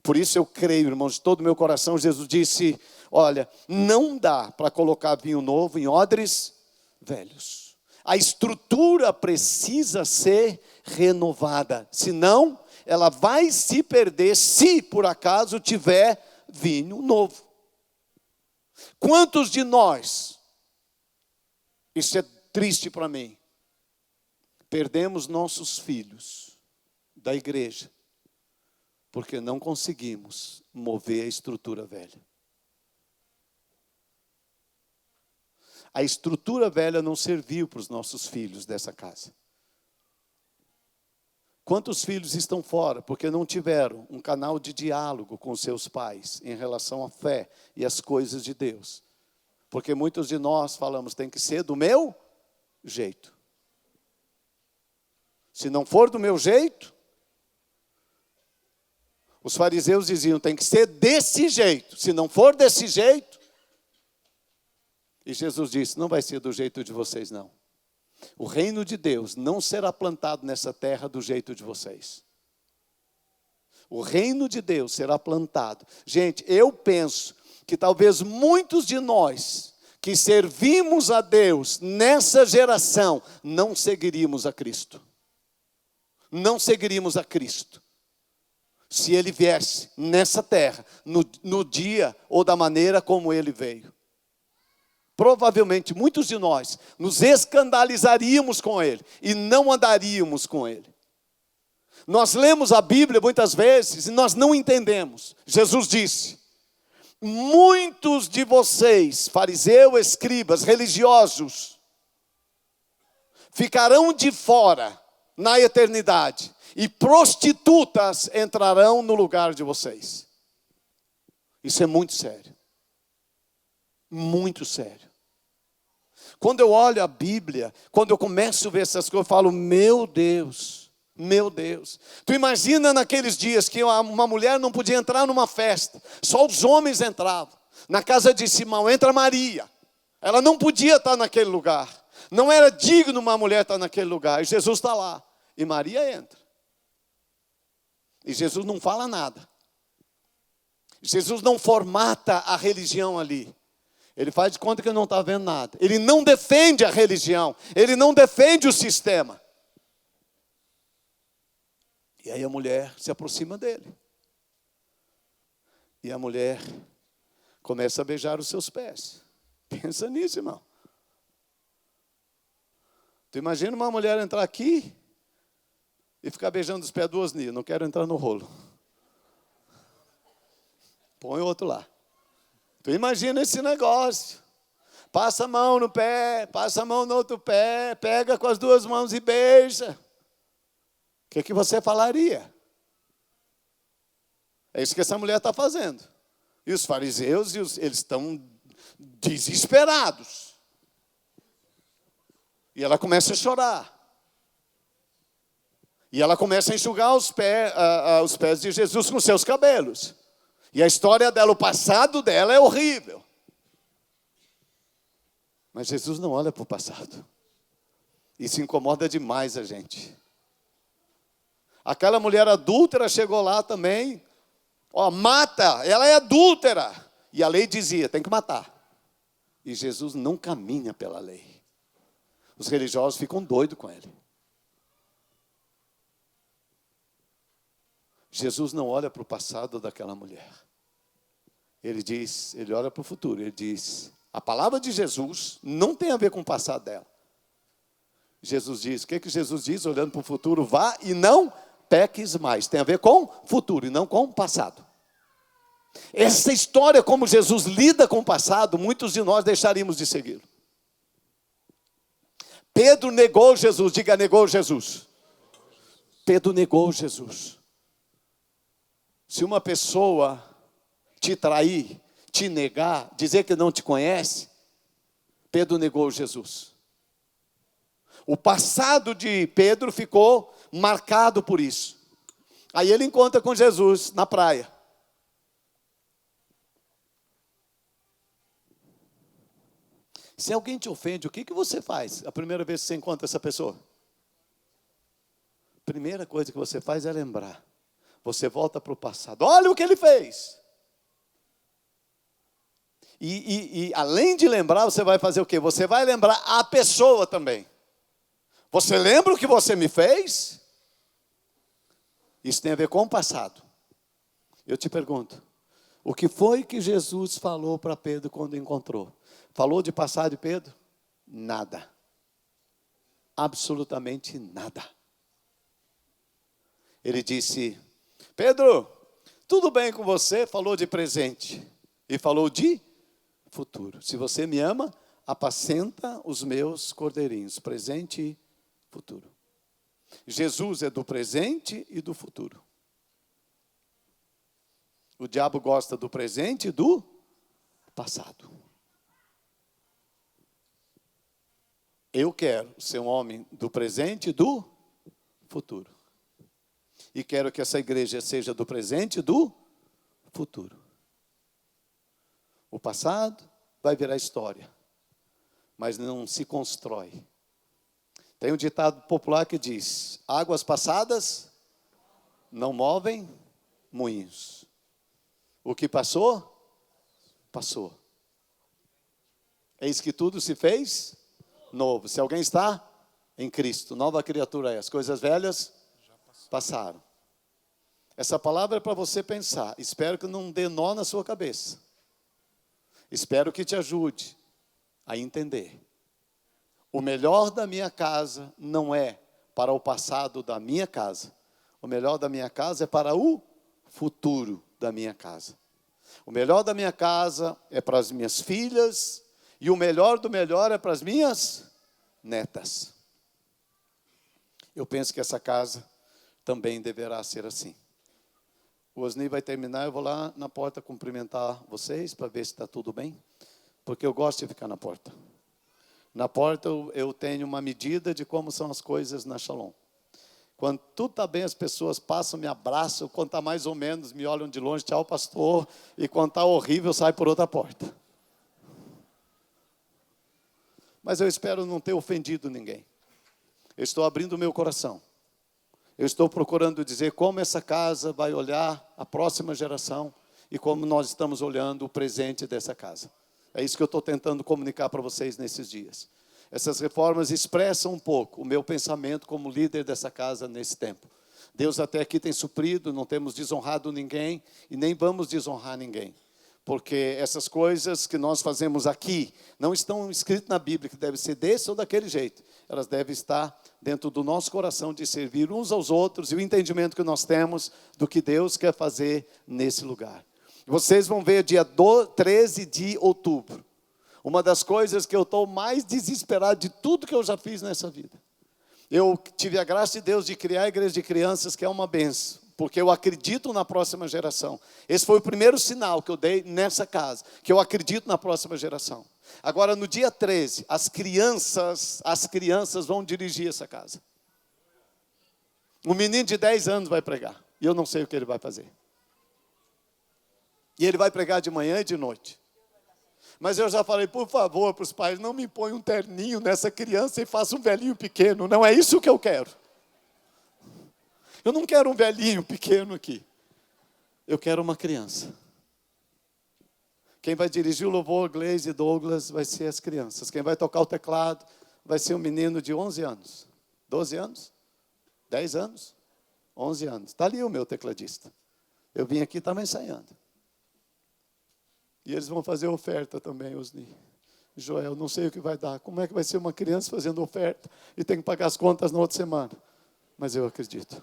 Por isso eu creio, irmãos, de todo o meu coração. Jesus disse: olha, não dá para colocar vinho novo em odres velhos. A estrutura precisa ser renovada, senão ela vai se perder se por acaso tiver vinho novo. Quantos de nós, isso é triste para mim, perdemos nossos filhos da igreja porque não conseguimos mover a estrutura velha. A estrutura velha não serviu para os nossos filhos dessa casa. Quantos filhos estão fora porque não tiveram um canal de diálogo com seus pais em relação à fé e às coisas de Deus? Porque muitos de nós falamos: tem que ser do meu jeito. Se não for do meu jeito, os fariseus diziam: tem que ser desse jeito. Se não for desse jeito. E Jesus disse: não vai ser do jeito de vocês, não. O reino de Deus não será plantado nessa terra do jeito de vocês. O reino de Deus será plantado. Gente, eu penso que talvez muitos de nós que servimos a Deus nessa geração não seguiríamos a Cristo. Não seguiríamos a Cristo se Ele viesse nessa terra, no dia ou da maneira como Ele veio. Provavelmente muitos de nós nos escandalizaríamos com Ele e não andaríamos com Ele. Nós lemos a Bíblia muitas vezes e nós não entendemos. Jesus disse: muitos de vocês, fariseus, escribas, religiosos, ficarão de fora na eternidade e prostitutas entrarão no lugar de vocês. Isso é muito sério. Muito sério. Quando eu olho a Bíblia, quando eu começo a ver essas coisas, eu falo: meu Deus, meu Deus. Tu imagina naqueles dias que uma mulher não podia entrar numa festa, só os homens entravam. Na casa de Simão entra Maria, ela não podia estar naquele lugar, não era digno uma mulher estar naquele lugar, e Jesus está lá, e Maria entra. E Jesus não fala nada. Jesus não formata a religião ali. Ele faz de conta que não está vendo nada. Ele não defende a religião. Ele não defende o sistema. E aí a mulher se aproxima dele. E a mulher começa a beijar os seus pés. Pensa nisso, irmão. Tu imagina uma mulher entrar aqui e ficar beijando os pés do Osni. Não quero entrar no rolo. Põe o outro lá. Tu imagina esse negócio. Passa a mão no pé, passa a mão no outro pé, pega com as duas mãos e beija. O que você falaria? É isso que essa mulher está fazendo. E os fariseus, eles estão desesperados. E ela começa a chorar. E ela começa a enxugar os pés de Jesus com seus cabelos. E a história dela, o passado dela é horrível. Mas Jesus não olha para o passado. Isso incomoda demais a gente. Aquela mulher adúltera chegou lá também. Ó, mata, ela é adúltera. E a lei dizia, tem que matar. E Jesus não caminha pela lei. Os religiosos ficam doidos com ele. Jesus não olha para o passado daquela mulher. Ele olha para o futuro. Ele diz, a palavra de Jesus não tem a ver com o passado dela. Jesus diz, o que Jesus diz olhando para o futuro? Vá e não peques mais. Tem a ver com o futuro e não com o passado. Essa história, como Jesus lida com o passado, muitos de nós deixaríamos de segui-lo. Pedro negou Jesus, diga, negou Jesus. Pedro negou Jesus. Se uma pessoa te trair, te negar, dizer que não te conhece, Pedro negou Jesus. O passado de Pedro ficou marcado por isso. Aí ele encontra com Jesus na praia. Se alguém te ofende, o que você faz a primeira vez que você encontra essa pessoa? A primeira coisa que você faz é lembrar. Você volta para o passado. Olha o que ele fez. E além de lembrar, você vai fazer o quê? Você vai lembrar a pessoa também. Você lembra o que você me fez? Isso tem a ver com o passado. Eu te pergunto, o que foi que Jesus falou para Pedro quando encontrou? Falou de passado de Pedro? Nada. Absolutamente nada. Ele disse, Pedro, tudo bem com você? Falou de presente. E falou de futuro. Se você me ama, apacenta os meus cordeirinhos. Presente e futuro. Jesus é do presente e do futuro. O diabo gosta do presente e do passado. Eu quero ser um homem do presente e do futuro. E quero que essa igreja seja do presente e do futuro. O passado vai virar história, mas não se constrói. Tem um ditado popular que diz, águas passadas não movem moinhos. O que passou, passou. Eis que tudo se fez novo. Se alguém está em Cristo, nova criatura é. As coisas velhas passaram. Essa palavra é para você pensar. Espero que não dê nó na sua cabeça. Espero que te ajude a entender. O melhor da minha casa não é para o passado da minha casa. O melhor da minha casa é para o futuro da minha casa. O melhor da minha casa é para as minhas filhas. E o melhor do melhor é para as minhas netas. Eu penso que essa casa também deverá ser assim. O Osni vai terminar, eu vou lá na porta cumprimentar vocês para ver se está tudo bem. Porque eu gosto de ficar na porta. Na porta eu tenho uma medida de como são as coisas na Shalom. Quando tudo está bem, as pessoas passam, me abraçam. Quando está mais ou menos, me olham de longe, tchau pastor. E quando está horrível, sai por outra porta. Mas eu espero não ter ofendido ninguém. Eu estou abrindo o meu coração. Eu estou procurando dizer como essa casa vai olhar a próxima geração e como nós estamos olhando o presente dessa casa. É isso que eu estou tentando comunicar para vocês nesses dias. Essas reformas expressam um pouco o meu pensamento como líder dessa casa nesse tempo. Deus até aqui tem suprido, não temos desonrado ninguém e nem vamos desonrar ninguém. Porque essas coisas que nós fazemos aqui não estão escritas na Bíblia que deve ser desse ou daquele jeito. Elas devem estar dentro do nosso coração de servir uns aos outros e o entendimento que nós temos do que Deus quer fazer nesse lugar. Vocês vão ver dia 13 de outubro. Uma das coisas que eu estou mais desesperado de tudo que eu já fiz nessa vida. Eu tive a graça de Deus de criar a igreja de crianças, que é uma bênção. Porque eu acredito na próxima geração. Esse foi o primeiro sinal que eu dei nessa casa. Que eu acredito na próxima geração. Agora, no dia 13, as crianças vão dirigir essa casa. Um menino de 10 anos vai pregar. E eu não sei o que ele vai fazer. E ele vai pregar de manhã e de noite. Mas eu já falei, por favor, para os pais, não me põe um terninho nessa criança e faça um velhinho pequeno. Não é isso que eu quero. Eu não quero um velhinho pequeno aqui. Eu quero uma criança. Quem vai dirigir o louvor, Gleise e Douglas, vai ser as crianças. Quem vai tocar o teclado vai ser um menino de 11 anos. 12 anos? 10 anos? 11 anos. Está ali o meu tecladista. Eu vim aqui, estava ensaiando. E eles vão fazer oferta também, Osni. Joel, não sei o que vai dar. Como é que vai ser uma criança fazendo oferta e tem que pagar as contas na outra semana? Mas eu acredito.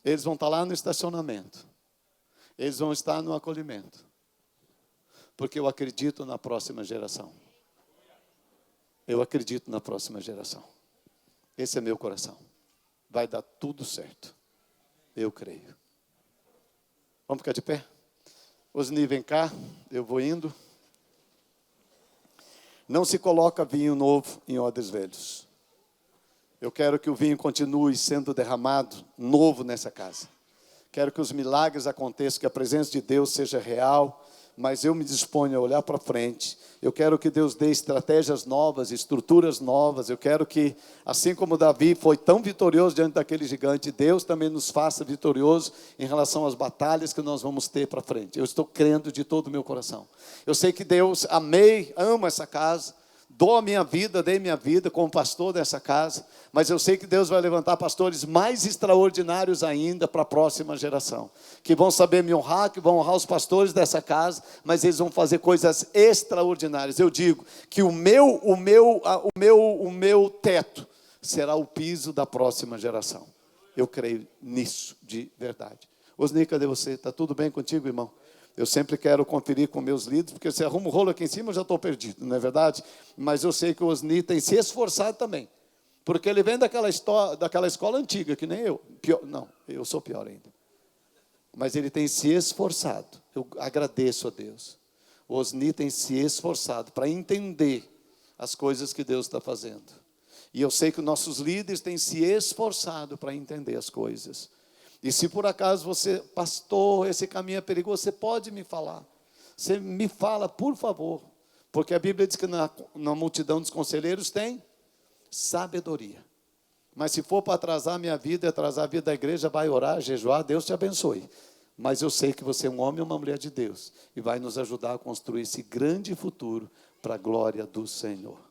Eles vão estar lá no estacionamento. Eles vão estar no acolhimento. Porque eu acredito na próxima geração. Eu acredito na próxima geração. Esse é meu coração. Vai dar tudo certo. Eu creio. Vamos ficar de pé? Osni, vem cá. Eu vou indo. Não se coloca vinho novo em odres velhos. Eu quero que o vinho continue sendo derramado novo nessa casa. Quero que os milagres aconteçam, que a presença de Deus seja real, mas eu me disponho a olhar para frente. Eu quero que Deus dê estratégias novas, estruturas novas. Eu quero que, assim como Davi foi tão vitorioso diante daquele gigante, Deus também nos faça vitorioso em relação às batalhas que nós vamos ter para frente. Eu estou crendo de todo o meu coração. Eu sei que Deus, amo essa casa. Dou a minha vida, dei minha vida como pastor dessa casa, mas eu sei que Deus vai levantar pastores mais extraordinários ainda para a próxima geração, que vão saber me honrar, que vão honrar os pastores dessa casa, mas eles vão fazer coisas extraordinárias. Eu digo que o meu teto será o piso da próxima geração. Eu creio nisso de verdade. Osni, cadê você? Está tudo bem contigo, irmão? Eu sempre quero conferir com meus líderes, porque se arrumo o rolo aqui em cima, eu já estou perdido, não é verdade? Mas eu sei que o Osni tem se esforçado também, porque ele vem daquela escola antiga, que nem eu. Não, eu sou pior ainda. Mas ele tem se esforçado. Eu agradeço a Deus. O Osni tem se esforçado para entender as coisas que Deus está fazendo. E eu sei que nossos líderes têm se esforçado para entender as coisas. E se por acaso você, pastor, esse caminho é perigoso, você pode me falar. Você me fala, por favor. Porque a Bíblia diz que na multidão dos conselheiros tem sabedoria. Mas se for para atrasar a minha vida, atrasar a vida da igreja, vai orar, jejuar, Deus te abençoe. Mas eu sei que você é um homem e uma mulher de Deus. E vai nos ajudar a construir esse grande futuro para a glória do Senhor.